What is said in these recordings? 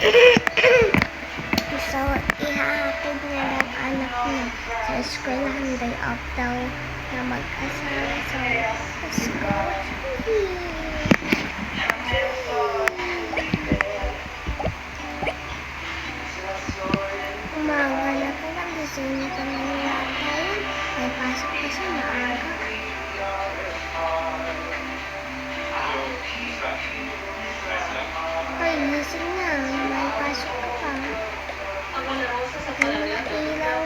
So, ihahatid niya daw anak niya sa eskwelahan, day off daw na mag-asawa. So, let's go. Umaga na pa lang, gising niya pa lang yata yun. May pasok kasi maaga. Ay, gising na. May pasok ka pa. Ano na ilaw?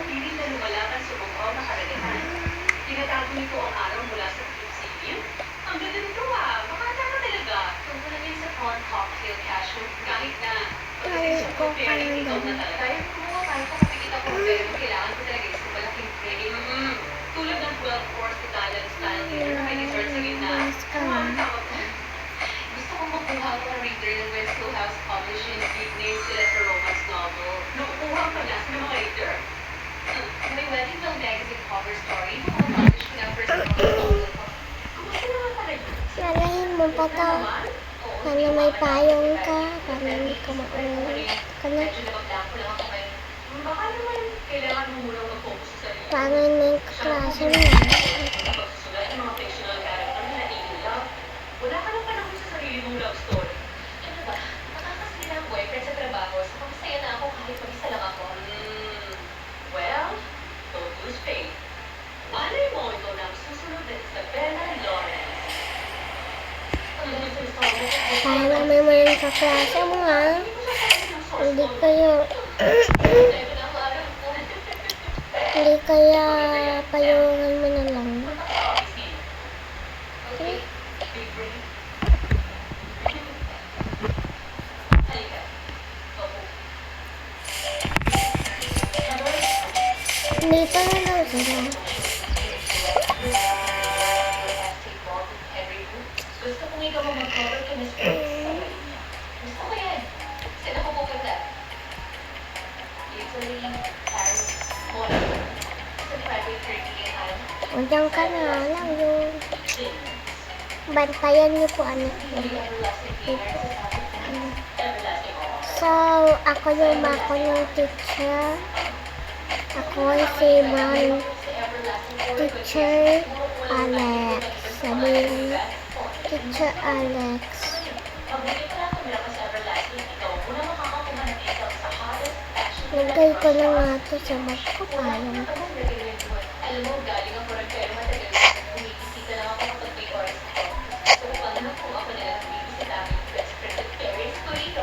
Tinatago nito ang araw mula sa Philippines. Ang ganda nito makata ka talaga. Tungkol lang yun sa corn cocktail cashew. Kahit na Ko pa lang daw. Kaya kumuha tayo kung makikita ko pero kailangan ko talaga isang malaking cream. Tulad ng 12 course Italian style dinner, may dessert sa gitna. Gusto kong makuha ko ang reader ng Winslow House Publishing. Big name sila sa romance novel. Nakukuha pa na sa mga reader. May wedding film magazine cover story. Makapublish ko na first novel. Kumusta naman pala yun? Lalahin mo pa to. Para may payong ka. Para hindi ka maulit ka na. Baka naman kailangan mo muna mag-focus sa sarili. Para may kaklase mo. Pagsusulat ng mga fictional character na naiinlove. Wala ka ng panahon sa sarili mong love story. Ano ba? Nakakasali ang boyfriend sa trabaho. Sa pagsaya na ako kahit mag-isa lang ako. Well, don't lose faith. Malay mo ito na ang susunod na Isabella Lawrence. Para may mga kaklase mo ha. Hindi kayo... Hindi kaya payungan mo na lang. Okay? Dito na lang sila. Gusto kong ikaw mag-cover ka, Miss Grace. Gusto ko yan. Saan ako pupunta? Italy, Paris, Monaco. Sa private Caribbean. Diyan ka na lang yung... Bantayan niyo po anak niyo. So, ako yung teacher. Ako si Ma'am Teacher Alex. Sabihin, Teacher Alex. Lagay ko na nga ito sa bag ko. Parang ko. Alam mo, galing ako rin pero matagal na kumikisita lang ako kapag may oras ako. So, pag nakuha ako nila ng bibisita aming best friend at parents ko rito.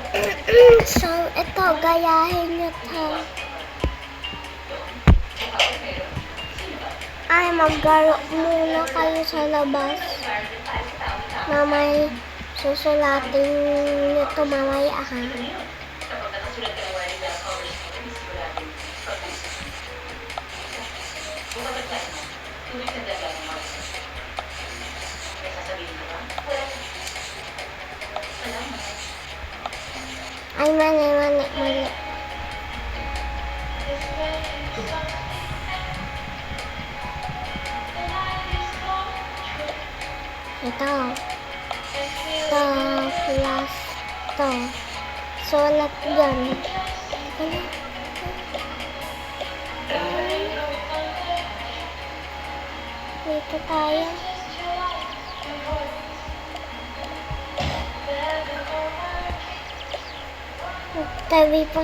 So, ito, gayahin niyo ito. Ay, maggaro muna kayo sa labas na may susulatin nito mamaya ha. Kapag nakasulat ka ng wali na cover story, siguraduhin pag-usap. Kung kapag tuloy ka daga ng mga may sasabihin ka ba? Salamat. Ay, mali. Ito, plus, ito. Sulat dyan. Dito tayo. Tabi pa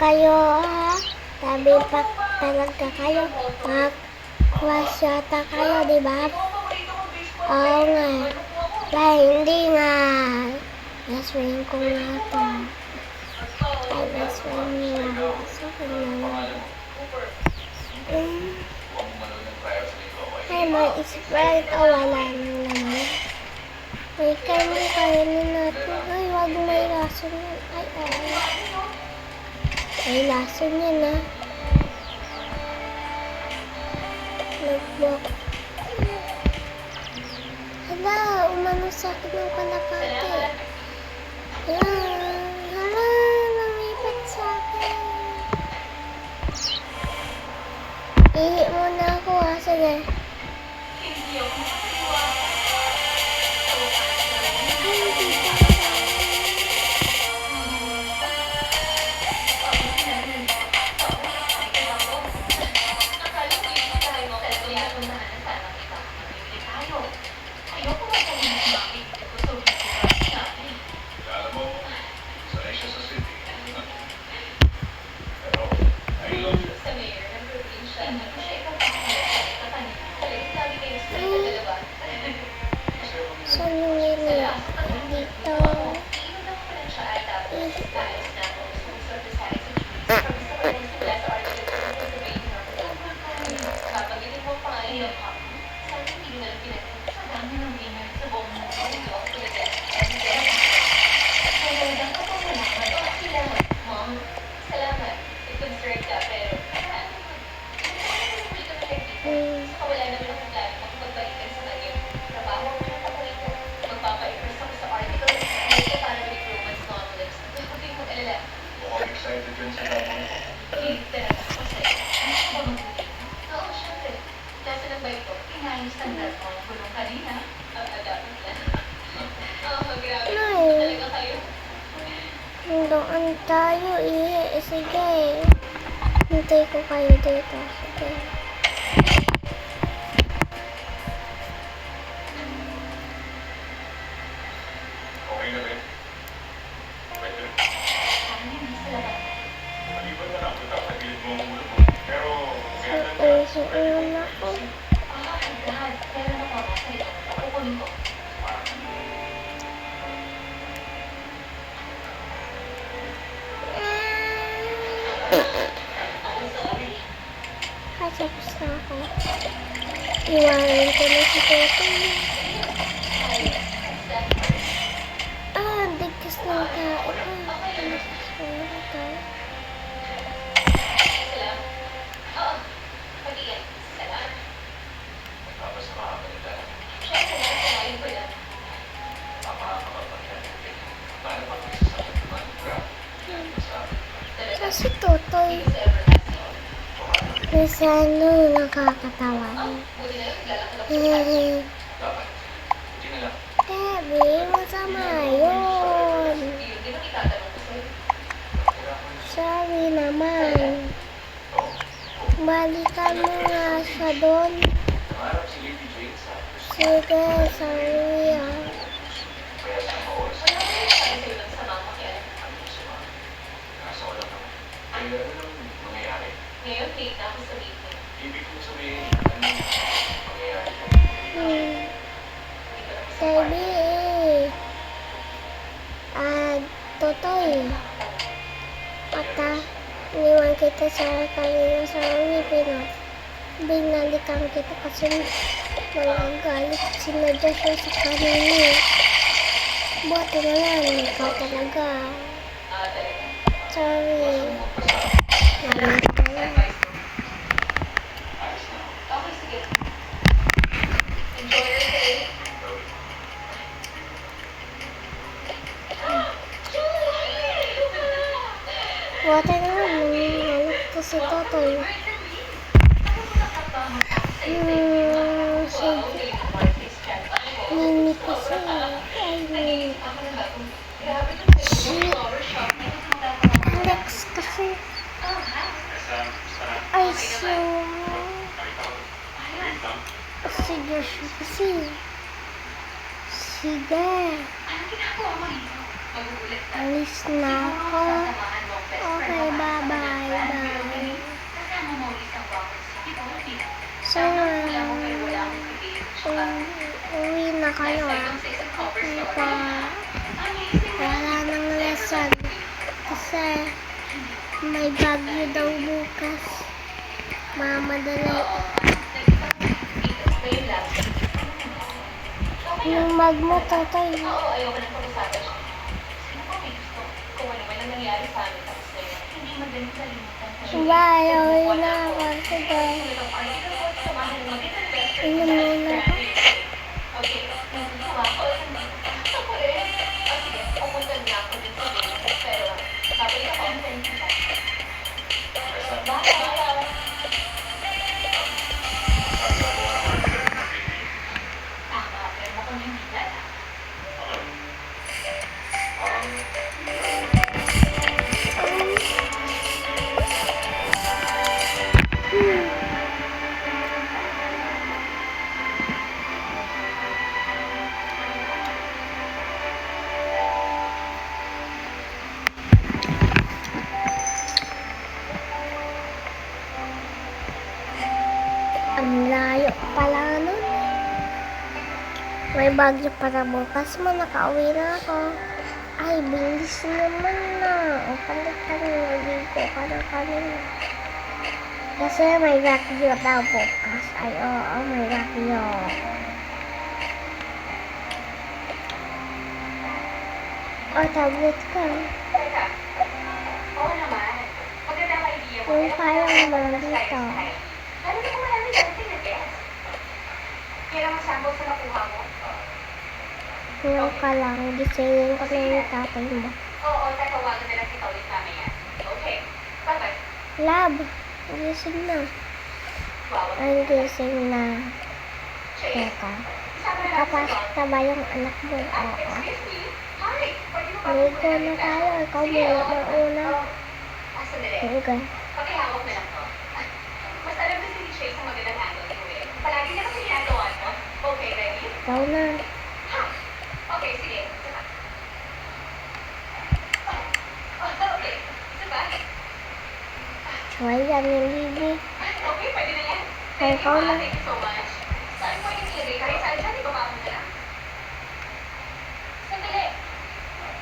kayo ha. Tabi pa talaga kayo. Mag-crush yata kayo, diba? Oo nga. Hindi nga. Best friend ko nga ito. Ay, best friend niya. So, ay, may Sprite. O, wala na naman. May kainin natin. Ay, wag may lason yan. Ay, may lason yan, ha. Notebook. Hala, umano sa akin ng kalapati. Hala, lumipat sa akin. Ihi muna ako ha, sige. dito. Iinom lang ko lang siya at tapos aalis na ako. Gusto kong surprise sa akin si Julie. Pero gusto ko lang simula sa article ko sa Sabayin na ako. Kapag-itin mo ang pangalan ng pop, sana hindi ko na lang pinatid. Sa dami ng winner sa buong mundo. Hindi ako talaga. Talagang kapamalaman. Kailangan. Mom, salamat. I-concern ka, pero huli ka na lang dito. Saka wala naman akong plano makipagbalikan sa kanya. Trabaho ako ng paborito. Magpapa-impress ako sa article. Ito para with romance novels. Huwag kayong mag-alala. Mukhang excited yun sa tama. Kilig talaga ako sa'yo. Ano ka ba mabuti? Oo, syempre. Nasa ng bike ko. Inayos ang dad mo. Gulong kanina. Dapat lang. Grabe. Nay. Talaga kayo. Doon tayo, ihe. Sige. Hintay ko kayo dito. Sige. Okay na rin. Pwede. Parang hindi sa labas. Maliban na lang kung tatagilid mo ang ulo mo. Pero, Suun ako. God. Meron ako ako sa'yo. Kukunin ko. I'm sorry. Kasapos na ako. Iwanan ko na si Totoy. Digkas ng tao. Digkas ng tao. Salamat. Oo. Pati yan. Salamat. magpapasama ka nila. Siyempre, nakasalayin ko lang. Napakakapagpagyan. Paano pag magsasabi ng mga grab? Masabi. Talaga. Sa si Totoy. Sa everlasting. Kasi ano, nakakatawa. Buti na lang, lalakad ako sa taas. Dapat. Hindi na lang. Debbie, masama yun. Yun, di ba itatanong ko sa'yo? Sorry naman. Oo. Balikan mo nga siya doon. Nangarap si Lady Jane sa Sige, sorry ah. kaya sa mga oras Wala ko yung sabi sa'yo ng sama makialam. ano sa mga nasa wala naman. Kaya ano nang mangyayari? Ngayon, late na ako sa meeting. Ibig kong sabihin, ano mangyayari? Hindi ko lang sa Debbie, Totoy. Ata, iniwan kita sa kanina sa Pilipinas. Binalikan kita kasi nagagalit sinadya siya sa kanina. Buti na lang, ikaw talaga. talaga. Sorry. Malis ka na. Ayos na. Okay, sige. Enjoy your day. Buti na lang, nalok ko si Totoy. Sige. Mini kasi. Ay, mini. Alex kasi. Ay, siya. Sige siya kasi. Sige. Alis na ako. Okay, bye-bye. Bye. So, uwi na kayo ah. Wala nang lesson. Kasi may bagyo daw bukas. Mamadali. Yung bag mo, Totoy. Oo, ayoko nang pag-usapan siya. Sino pa may gusto? Kung ano man ang nangyari sa amin tapos na yun, hindi magaling kalimutan. Bye, uwi na ako. Sige. Inom muna ako. Okay, nagagawa ko. Ako rin. Sige, pupunta na ako din sa Vegas. Pero, babalik ako ang sensita. Bye! Tama, pero mukhang hindi na. Bagyo para bukas mo, nakauwi na ako. Ay, bilis naman na. O, palit ka na, naligo ka na kanina. Kasi may bagyo daw bukas. Ay, oo, may bagyo. O, tablet ka. Teka. Oo naman. Maganda ang idea mo. Yung parang Pero nandito. lalo na kung marami dating na guest. Kailan ang sample sa nakuha mo? Ngayon ka lang, gisingin ko na yung tatay mo. Oo, tatawagan na lang kita ulit mamaya. Okay. Bye-bye. Lab, gising na. Wow. Ang gising na. Chase. Teka, Isama na lang sa kapasok na ba yung anak mo? Oo. Excuse me? Hi. Pwede mo ba Ligo na tayo. Ikaw Sige, muna oo. mauna. Sandali. Ligo. Pakihawak na lang to. Mas alam na si Chase ang magandang angle ko eh. Palagi niya kasi ginagawa to. Okay, ready? Ikaw na. Ha! Okay, sige. Isa pa. Okay. Isa pa. Try yan yung Bibi. Okay, pwede na yan. Ay, ikaw na. Thank you so much. Saan mo yung ilagay? Kahit saan dyan, ibaba mo na lang. Sandali.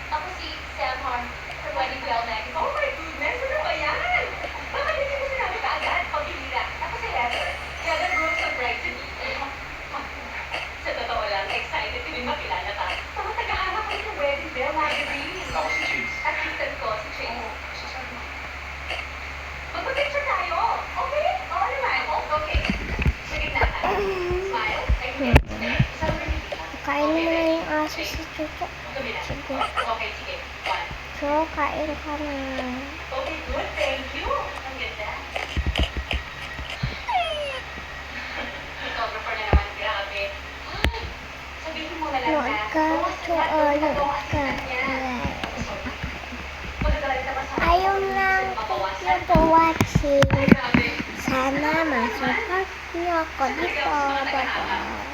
Ako si Sam Harm from Wedding Bell Magazine. Oh my goodness! Ano ba yan? Bakit hindi mo sinabi kaagad? Pagpilira. Ako si Heather. Heather Brooks of Bride to Me. Sa totoo lang, excited kami makilala ka. Mga tagahanap ko ng Wedding Bell Magazine. Ako si Chase. Assistant ko, si Chase. Magpapicture tayo. Okay? Oo naman. Okay. Sige na tayo. Smile. Ay, hindi. Isang minute lang. Kain mo na yung aso si Chucho. Kabila. Sige. Okay, sige. One. So, kain ka na. Okay, good. Thank you. Ang ganda. Photographer na naman. Grabe. Ay, sabihin mo na lang Load na. ka. bawasan na Oo, doon sa load bawasan ka. na niya. Alright. Magagalit ka ba sa Ayaw lang. Mabawasan? Thank you for watching. Ay, grabe. Sana masupport niyo ako dito. Bye-bye.